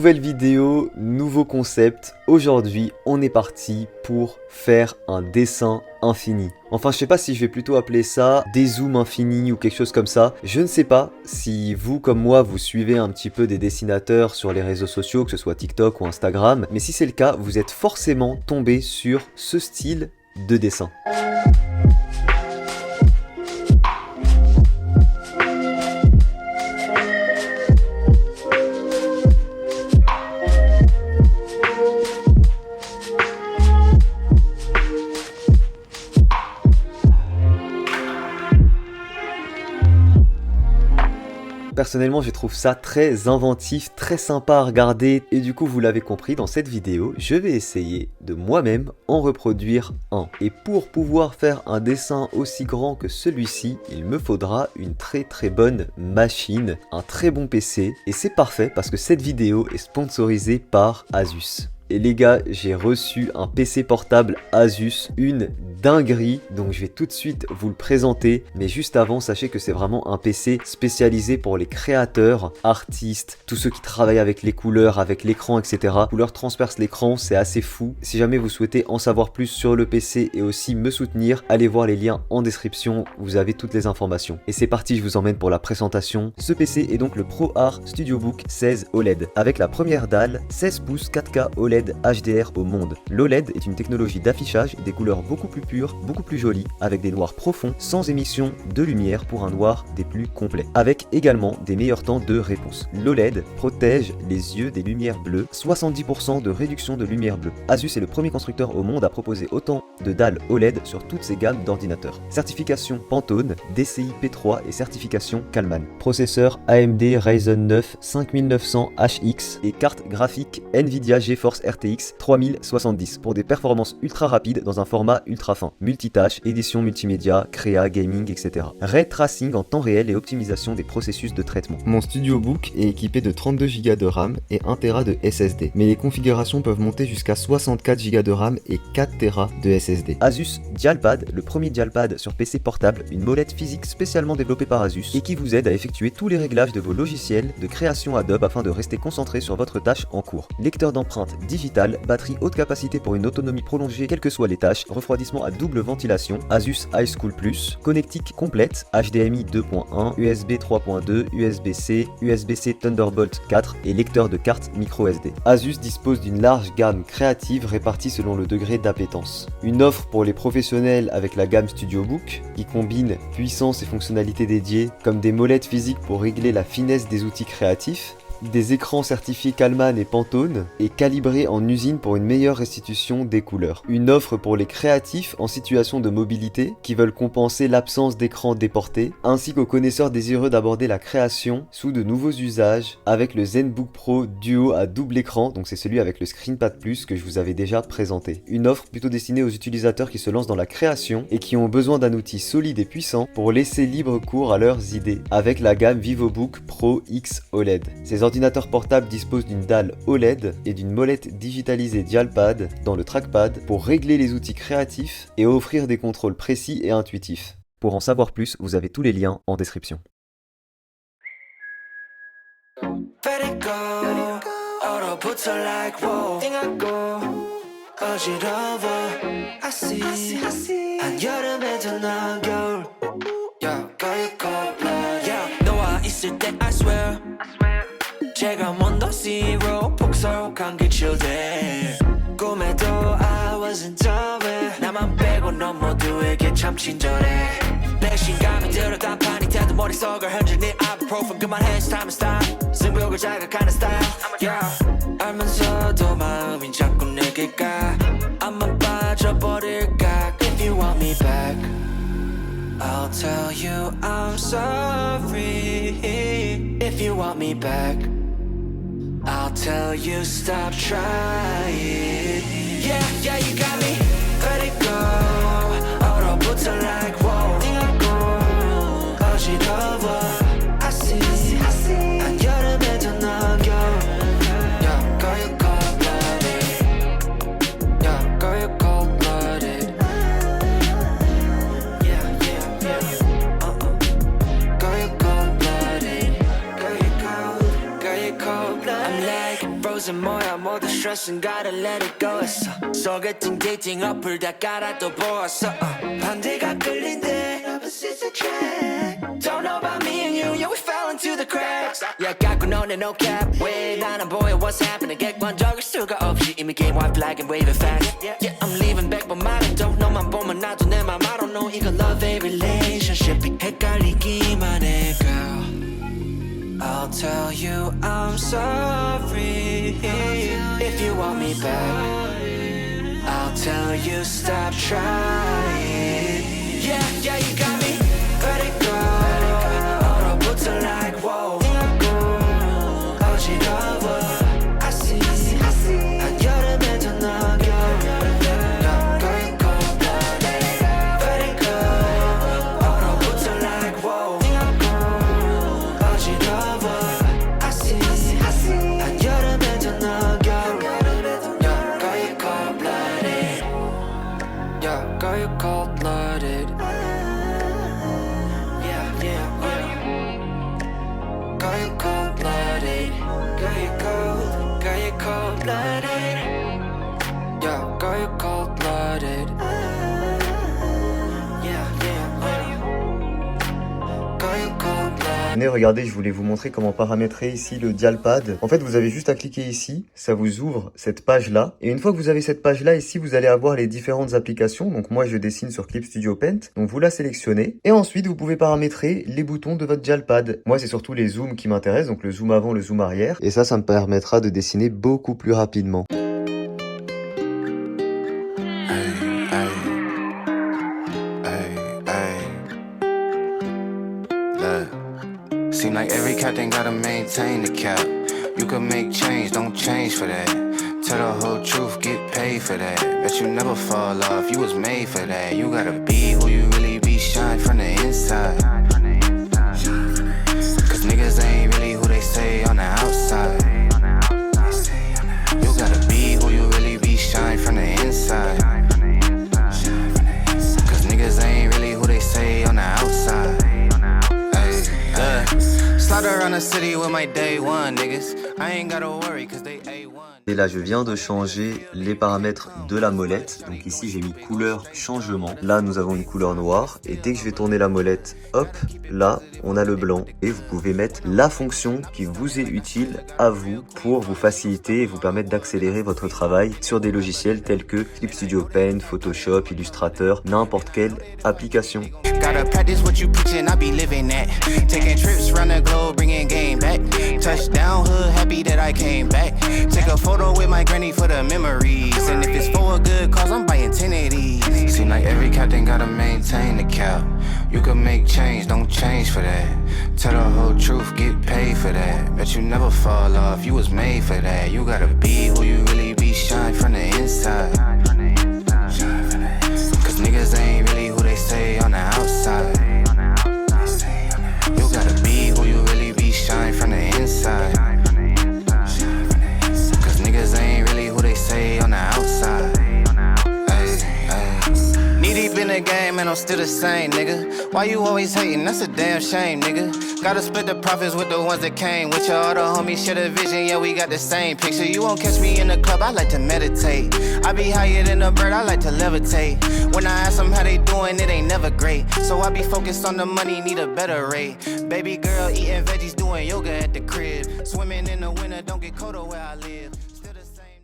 Nouvelle vidéo, nouveau concept. Aujourd'hui, on est parti pour faire un dessin infini. Enfin, je sais pas si je vais plutôt appeler ça des zooms infinis ou quelque chose comme ça. Je ne sais pas si vous, comme moi, vous suivez un petit peu des dessinateurs sur les réseaux sociaux, que ce soit TikTok ou Instagram. Mais si c'est le cas, vous êtes forcément tombé sur ce style de dessin. Personnellement, je trouve ça très inventif, très sympa à regarder et du coup, vous l'avez compris, dans cette vidéo, je vais essayer de moi-même en reproduire un. Et pour pouvoir faire un dessin aussi grand que celui-ci, il me faudra une très bonne machine, un très bon PC et c'est parfait parce que cette vidéo est sponsorisée par Asus. Et les gars, j'ai reçu un PC portable Asus, une dinguerie, donc je vais tout de suite vous le présenter. Mais juste avant, sachez que c'est vraiment un PC spécialisé pour les créateurs, artistes, tous ceux qui travaillent avec les couleurs, avec l'écran, etc. Couleurs transperce l'écran, c'est assez fou. Si jamais vous souhaitez en savoir plus sur le PC et aussi me soutenir, allez voir les liens en description, vous avez toutes les informations. Et c'est parti, je vous emmène pour la présentation. Ce PC est donc le ProArt StudioBook 16 OLED, avec la première dalle 16 pouces 4K OLED HDR au monde. L'OLED est une technologie d'affichage des couleurs beaucoup plus pures, beaucoup plus jolies, avec des noirs profonds, sans émission de lumière pour un noir des plus complets, avec également des meilleurs temps de réponse. L'OLED protège les yeux des lumières bleues, 70% de réduction de lumière bleue. Asus est le premier constructeur au monde à proposer autant de dalles OLED sur toutes ses gammes d'ordinateurs. Certification Pantone, DCI P3 et certification Kalman. Processeur AMD Ryzen 9 5900HX et carte graphique Nvidia GeForce RTX 3070 pour des performances ultra rapides dans un format ultra fin. Multitâche, édition multimédia, créa, gaming, etc. Ray tracing en temps réel et optimisation des processus de traitement. Mon StudioBook est équipé de 32 Go de RAM et 1 Tera de SSD, mais les configurations peuvent monter jusqu'à 64 Go de RAM et 4 Tera de SSD. Asus Dialpad, le premier Dialpad sur PC portable, une molette physique spécialement développée par Asus et qui vous aide à effectuer tous les réglages de vos logiciels de création Adobe afin de rester concentré sur votre tâche en cours. Lecteur d'empreintes digital, batterie haute capacité pour une autonomie prolongée quelles que soient les tâches, refroidissement à double ventilation, Asus iSchool Plus, connectique complète, HDMI 2.1, USB 3.2, USB-C, USB-C Thunderbolt 4 et lecteur de carte micro SD. Asus dispose d'une large gamme créative répartie selon le degré d'appétence. Une offre pour les professionnels avec la gamme StudioBook qui combine puissance et fonctionnalités dédiées comme des molettes physiques pour régler la finesse des outils créatifs, des écrans certifiés Kalman et Pantone et calibrés en usine pour une meilleure restitution des couleurs. Une offre pour les créatifs en situation de mobilité qui veulent compenser l'absence d'écran déporté, ainsi qu'aux connaisseurs désireux d'aborder la création sous de nouveaux usages avec le ZenBook Pro Duo à double écran, donc c'est celui avec le ScreenPad Plus que je vous avais déjà présenté. Une offre plutôt destinée aux utilisateurs qui se lancent dans la création et qui ont besoin d'un outil solide et puissant pour laisser libre cours à leurs idées, avec la gamme VivoBook Pro X OLED. Ces ordinateurs portables disposent d'une dalle OLED et d'une molette digitalisée Dialpad dans le trackpad pour régler les outils créatifs et offrir des contrôles précis et intuitifs. Pour en savoir plus, vous avez tous les liens en description. 제가 먼저 zero 폭설한 기출들 꿈에도 I wasn't done 나만 빼고 넌 모두에게 참 친절해 내 신감이 들어 단판이 태도 머릿속을 흔들니 ibuprofen 그만해 it's time to stop 승부욕을 자극하는 style yeah. 알면서도 마음이 자꾸 내게 가 안만 빠져버릴까 If you want me back I'll tell you I'm sorry If you want me back I'll tell you stop trying Yeah, yeah, you got me Let it go 얼어붙어 like whoa 띵하고 어지러워 I see 한여름에도 넌 겨울 Yeah, girl, you're cold-blooded Yeah, girl, you're cold-blooded Yeah, yeah, yeah Girl, you're cold-blooded Girl, you're cold, girl, you're cold-blooded I'm like gotta let it go 했어 소개팅 데이팅 어플 다 깔아도 보았어 반대가 끌린대 opposites attract Don't know about me and you, yeah we fell into the cracks Yeah 갖고 너네 no cap 왜 나는 보여 what's happening 객관적일 수가 없이 이미 game white flag and waving fast Yeah I'm leaving back but 말은 don't 너만 보면 나도 내 맘 I don't know 이거 love a relationship 헷갈리기만 해 girl I'll tell you I'm sorry if you want me back I'll tell you stop trying Yeah, yeah, you got me Let it go 얼어붙어 like whoa 어지러워 I see 한여름에 더 녹여 너의 cold-blooded Let it go 얼어붙어 like whoa 어지러워 I see 한여름에 더 녹여 너의 cold-blooded 너의 cold-blooded cold-blooded Yeah, girl, you're cold-blooded Yeah, girl, you're cold-blooded Venez, regardez, je voulais vous montrer comment paramétrer ici le dialpad. En fait, vous avez juste à cliquer ici, ça vous ouvre cette page-là. Et une fois que vous avez cette page-là, ici, vous allez avoir les différentes applications. Donc moi, je dessine sur Clip Studio Paint. Donc vous la sélectionnez. Et ensuite, vous pouvez paramétrer les boutons de votre dialpad. Moi, c'est surtout les zooms qui m'intéressent. Donc le zoom avant, le zoom arrière. Et ça me permettra de dessiner beaucoup plus rapidement. Seem like every captain gotta maintain the cap. You can make change, don't change for that. Tell the whole truth, get paid for that. Bet you never fall off, you was made for that. You gotta be who you really be, shine from the inside. Cause niggas ain't really who they say on the outside. You gotta be who you really be, shine from the inside. Cause niggas ain't really who they say on the outside. Slide around the city with my day one niggas. I ain't gotta worry cause they A1. Et là, je viens de changer les paramètres de la molette. Donc ici, j'ai mis couleur changement. Là, nous avons une couleur noire. Et dès que je vais tourner la molette, hop, là, on a le blanc. Et vous pouvez mettre la fonction qui vous est utile à vous pour vous faciliter et vous permettre d'accélérer votre travail sur des logiciels tels que Clip Studio Paint, Photoshop, Illustrator, n'importe quelle application. Gotta practice what you preachin', I be living that. Taking trips round the globe, bringing game back. Touchdown hood, happy that I came back. Take a photo with my granny for the memories. And if it's for a good cause, I'm buying 10 of these. Seem like every captain gotta maintain the cap. You can make change, don't change for that. Tell the whole truth, get paid for that. Bet you never fall off, you was made for that. You gotta be who you really be, shine from the inside. Cause niggas ain't really who they say on the outside. You gotta be who you really be, shine from the inside. Cause niggas ain't really who they say on the outside. Knee deep in the game and I'm still the same, nigga. Why you always hating? That's a damn shame, nigga. Gotta split the profits with the ones that came with you. All the homies share the vision, yeah, we got the same picture. You won't catch me in the club, I like to meditate. I be higher than a bird, I like to levitate. When I ask them how they doing, it ain't never great. So I be focused on the money, need a better rate. Baby girl eating veggies, doing yoga at the crib. Swimming in the winter, don't get colder where I live. Still the same.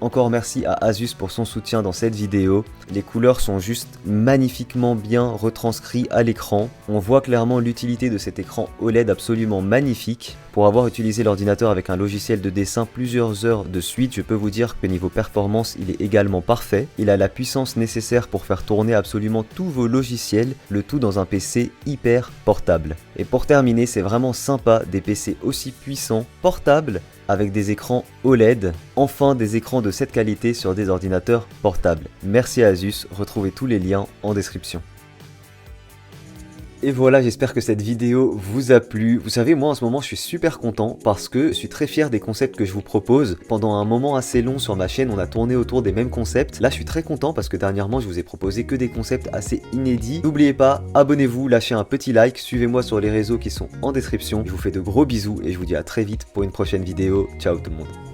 Encore merci à Asus pour son soutien dans cette vidéo. Les couleurs sont juste magnifiquement bien retranscrites à l'écran. On voit clairement l'utilité de cet écran OLED absolument magnifique. Pour avoir utilisé l'ordinateur avec un logiciel de dessin plusieurs heures de suite, je peux vous dire que niveau performance, il est également parfait. Il a la puissance nécessaire pour faire tourner absolument tous vos logiciels, le tout dans un PC hyper portable. Et pour terminer, c'est vraiment sympa des PC aussi puissants, portables, avec des écrans OLED, enfin des écrans de cette qualité sur des ordinateurs portables. Merci à Asus, retrouvez tous les liens en description. Et voilà, j'espère que cette vidéo vous a plu. Vous savez, moi en ce moment je suis super content parce que je suis très fier des concepts que je vous propose. Pendant un moment assez long sur ma chaîne, on a tourné autour des mêmes concepts. Là je suis très content parce que dernièrement je vous ai proposé que des concepts assez inédits. N'oubliez pas, abonnez-vous, lâchez un petit like, suivez-moi sur les réseaux qui sont en description. Je vous fais de gros bisous et je vous dis à très vite pour une prochaine vidéo. Ciao tout le monde.